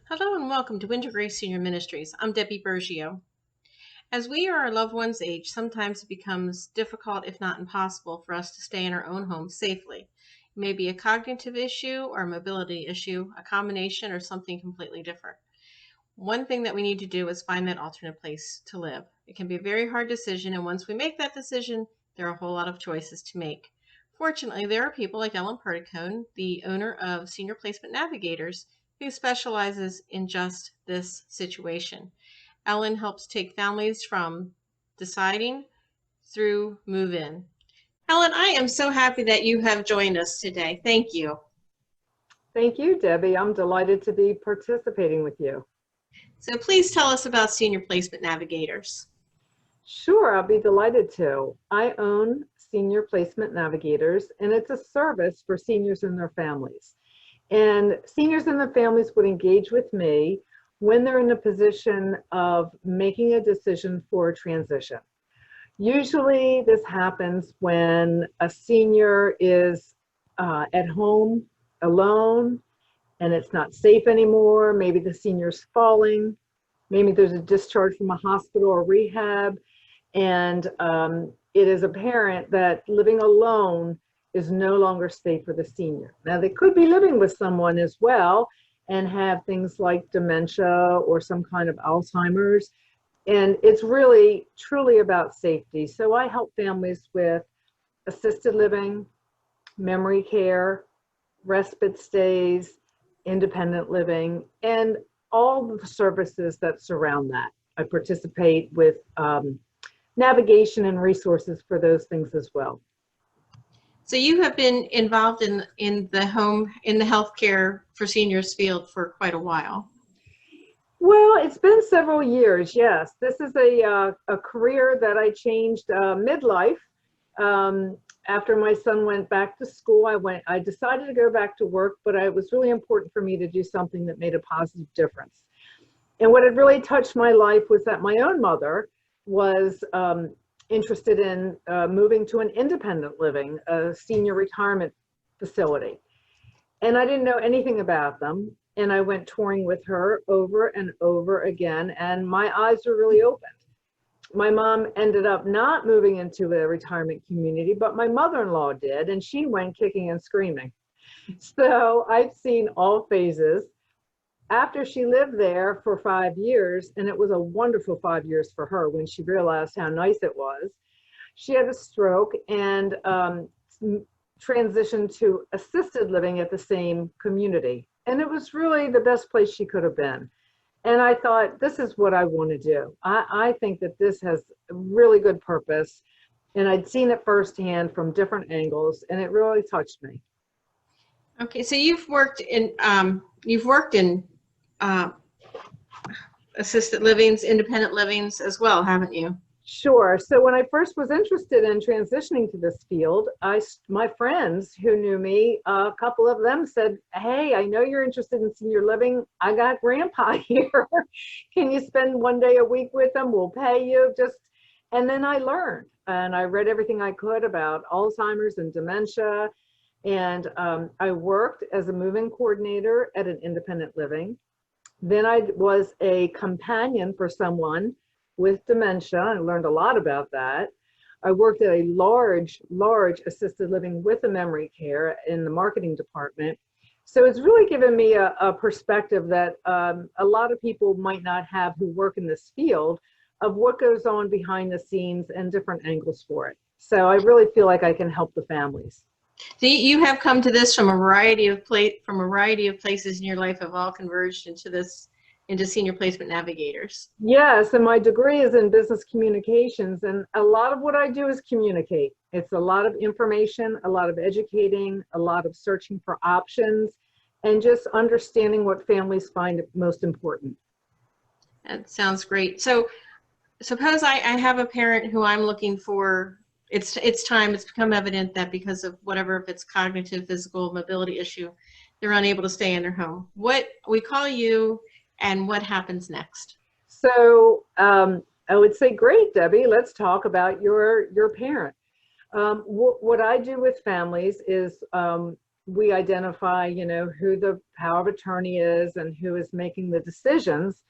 Hello and welcome to Winter Grace Senior Ministries. I'm Debbie Bergio. As we are our loved ones' age, sometimes it becomes difficult, if not impossible, for us to stay in our own home safely. It may be a cognitive issue or a mobility issue, a combination, or something completely different. One thing that we need to do is find that alternate place to live. It can be a very hard decision, and once we make that decision, there are a whole lot of choices to make. Fortunately, there are people like Ellen Perticone, the owner of Senior Placement Navigators, who specializes in just this situation. Ellen helps take families from deciding through move in. Ellen, I am so happy that you have joined us today. Thank you. Thank you, Debbie. I'm delighted to be participating with you. So please tell us about Senior Placement Navigators. Sure, I'll be delighted to. I own Senior Placement Navigators, and it's a service for seniors and their families. And seniors and their families would engage with me when they're in a position of making a decision for a transition. Usually this happens when a senior is at home alone and it's not safe anymore. Maybe the senior's falling. Maybe there's a discharge from a hospital or rehab, and it is apparent that living alone is no longer safe for the senior. Now, they could be living with someone as well and have things like dementia or some kind of Alzheimer's, and it's really, truly about safety. So I help families with assisted living, memory care, respite stays, independent living, and all the services that surround that. I participate with navigation and resources for those things as well. So you have been involved in the healthcare for seniors field for quite a while. Well, it's been several years, yes. This is a career that I changed midlife. After my son went back to school, I decided to go back to work, but it was really important for me to do something that made a positive difference. And what had really touched my life was that my own mother was interested in moving to an independent living, a senior retirement facility. And I didn't know anything about them. And I went touring with her over and over again, and my eyes were really opened. My mom ended up not moving into a retirement community, but my mother-in-law did, and she went kicking and screaming. So I've seen all phases. After she lived there for 5 years, and it was a wonderful 5 years for her when she realized how nice it was, she had a stroke and transitioned to assisted living at the same community. And it was really the best place she could have been. And I thought, this is what I want to do. I think that this has really good purpose. And I'd seen it firsthand from different angles, and it really touched me. Okay, so you've worked in assisted livings, independent livings as well, haven't you? Sure. So when I first was interested in transitioning to this field, my friends who knew me, a couple of them said, "Hey, I know you're interested in senior living. I got grandpa here. Can you spend 1 day a week with them? We'll pay you." And then I learned, and I read everything I could about Alzheimer's and dementia. And I worked as a move-in coordinator at an independent living. Then I was a companion for someone with dementia. I learned a lot about that. I worked at a large assisted living with a memory care in the marketing department. So it's really given me a perspective that a lot of people might not have who work in this field of what goes on behind the scenes and different angles for it. So I really feel like I can help the families. So you have come to this from a variety of places in your life have all converged into Senior Placement Navigators. Yes, and my degree is in business communications, and a lot of what I do is communicate. It's a lot of information, a lot of educating, a lot of searching for options, and just understanding what families find most important. That sounds great. So suppose I have a parent who I'm looking for. It's become evident that because of whatever, if it's cognitive, physical, mobility issue, they're unable to stay in their home. What we call you, and what happens next? So I would say, great, Debbie, let's talk about your parent. What I do with families is we identify, who the power of attorney is and who is making the decisions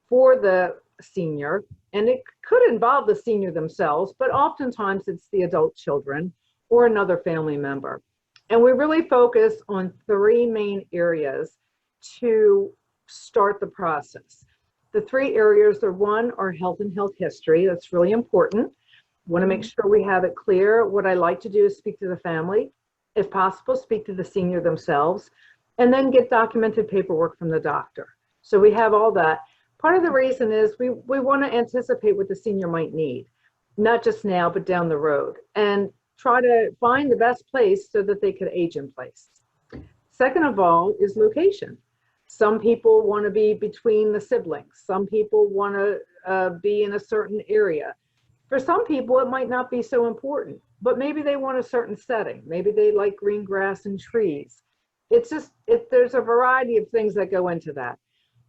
for the senior. And it could involve the senior themselves, but oftentimes it's the adult children or another family member. And we really focus on three main areas to start the process. The three areas are: one, our health and health history. That's really important. Want to make sure we have it clear. What I like to do is speak to the family, if possible, speak to the senior themselves, and then get documented paperwork from the doctor. So we have all that. Part of the reason is we want to anticipate what the senior might need, not just now, but down the road, and try to find the best place so that they could age in place. Second of all is location. Some people want to be between the siblings. Some people want to be in a certain area. For some people, it might not be so important, but maybe they want a certain setting. Maybe they like green grass and trees. It's just, there's a variety of things that go into that.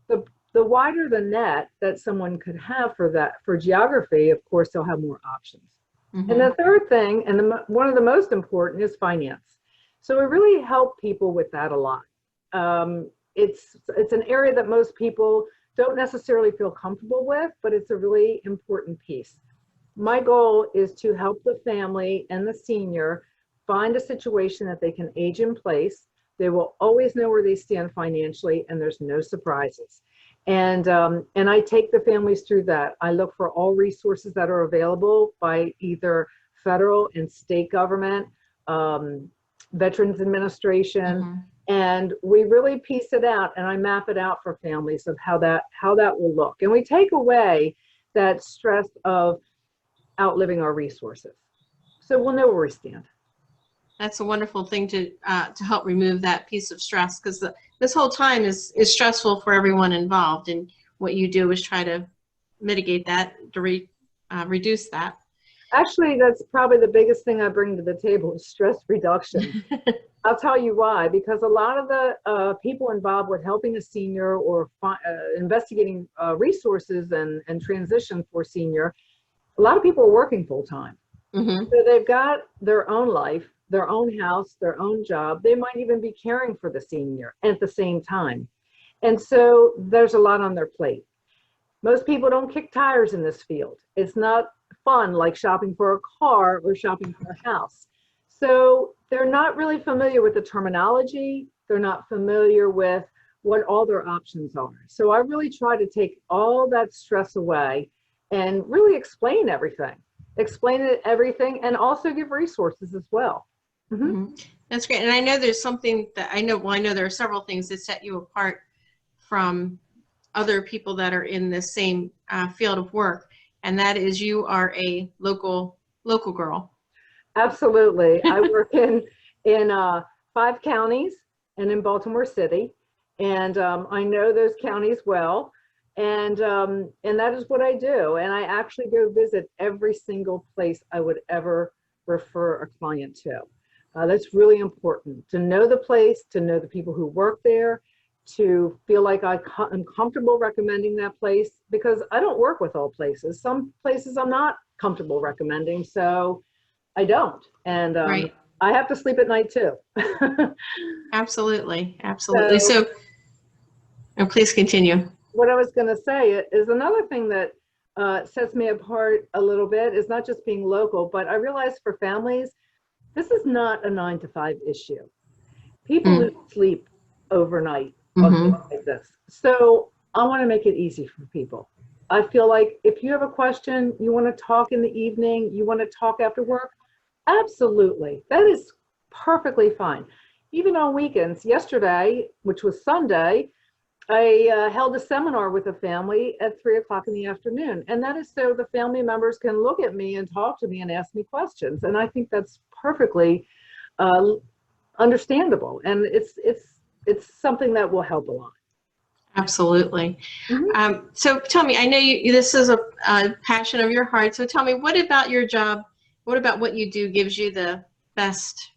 The wider the net that someone could have for that, for geography, of course, they'll have more options. Mm-hmm. And the third thing, and one of the most important, is finance. So we really help people with that a lot. It's an area that most people don't necessarily feel comfortable with, but it's a really important piece. My goal is to help the family and the senior find a situation that they can age in place. They will always know where they stand financially, and there's no surprises. And I take the families through that. I look for all resources that are available by either federal and state government, Veterans Administration, mm-hmm. and we really piece it out, and I map it out for families of how that will look. And we take away that stress of outliving our resources, so we'll know where we stand. That's a wonderful thing to help remove that piece of stress, because this whole time is stressful for everyone involved, and what you do is try to mitigate that, to reduce that. Actually, that's probably the biggest thing I bring to the table is stress reduction. I'll tell you why, because a lot of the people involved with helping a senior or investigating resources and transition for senior, a lot of people are working full time. Mm-hmm. So they've got their own life, their own house, their own job. They might even be caring for the senior at the same time. And so there's a lot on their plate. Most people don't kick tires in this field. It's not fun like shopping for a car or shopping for a house. So they're not really familiar with the terminology. They're not familiar with what all their options are. So I really try to take all that stress away and really explain everything, and also give resources as well. Mm-hmm. Mm-hmm. That's great. And I know there's something that I know there are several things that set you apart from other people that are in the same field of work, and that is you are a local girl. Absolutely. I work in 5 counties and in Baltimore City, and I know those counties well, and that is what I do. And I actually go visit every single place I would ever refer a client to. That's really important, to know the place, to know the people who work there, to feel like I'm comfortable recommending that place, because I don't work with all places. Some places I'm not comfortable recommending, so I don't. And right. I have to sleep at night too. Absolutely. So please continue. What I was going to say is another thing that sets me apart a little bit is not just being local, but I realize for families, this is not a 9 to 5 issue. People lose sleep overnight on things like this. So I want to make it easy for people. I feel like if you have a question, you want to talk in the evening, you want to talk after work, absolutely. That is perfectly fine. Even on weekends, yesterday, which was Sunday, I held a seminar with a family at 3:00 in the afternoon. And that is so the family members can look at me and talk to me and ask me questions. And I think that's perfectly understandable. And it's something that will help a lot. Absolutely. Mm-hmm. So tell me, I know this is a passion of your heart. So tell me, what about your job? What about what you do gives you the best,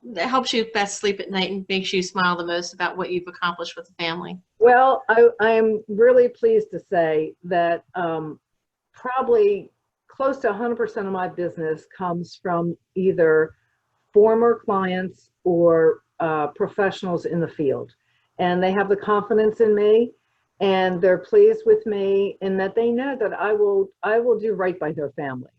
that helps you best sleep at night and makes you smile the most about what you've accomplished with the family? Well, I am really pleased to say that probably close to 100% of my business comes from either former clients or professionals in the field. And they have the confidence in me, and they're pleased with me, and that they know that I will do right by their family.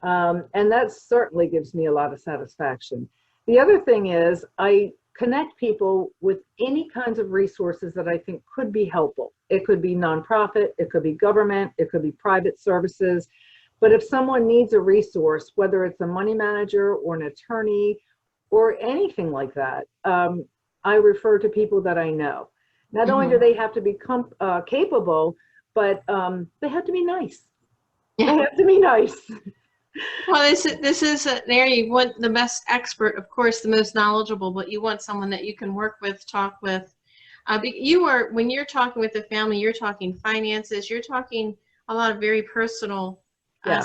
And that certainly gives me a lot of satisfaction. The other thing is I connect people with any kinds of resources that I think could be helpful. It could be nonprofit, it could be government, it could be private services. But if someone needs a resource, whether it's a money manager or an attorney or anything like that, I refer to people that I know. Not only do they have to be capable, but they have to be nice. Yeah. They have to be nice. Well, this is an area you want the best expert, of course, the most knowledgeable, but you want someone that you can work with, talk with. When you're talking with the family, you're talking finances, you're talking a lot of very personal Yeah.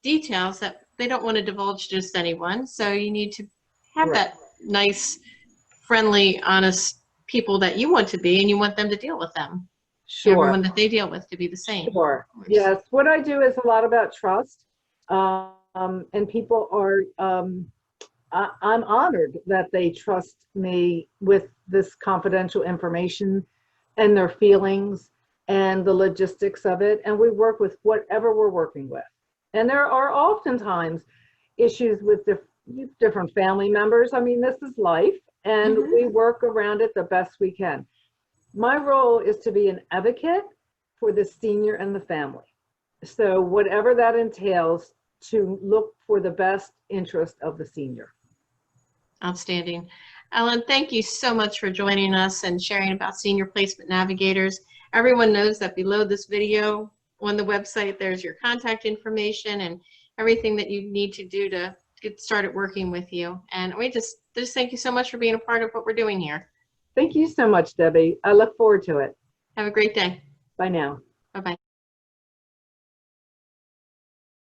details that they don't want to divulge to just anyone. So you need to have Right. that nice, friendly, honest people that you want to be, and you want them to deal with them. Sure. Everyone that they deal with to be the same. Sure. Yes. What I do is a lot about trust. And people are, I'm honored that they trust me with this confidential information and their feelings and the logistics of it. And we work with whatever we're working with. And there are oftentimes issues with different family members. I mean, this is life, and we work around it the best we can. My role is to be an advocate for the senior and the family. So whatever that entails, to look for the best interest of the senior. Outstanding. Ellen, thank you so much for joining us and sharing about Senior Placement Navigators. Everyone knows that below this video on the website, there's your contact information and everything that you need to do to get started working with you. And we just thank you so much for being a part of what we're doing here. Thank you so much, Debbie. I look forward to it. Have a great day. Bye now. Bye-bye.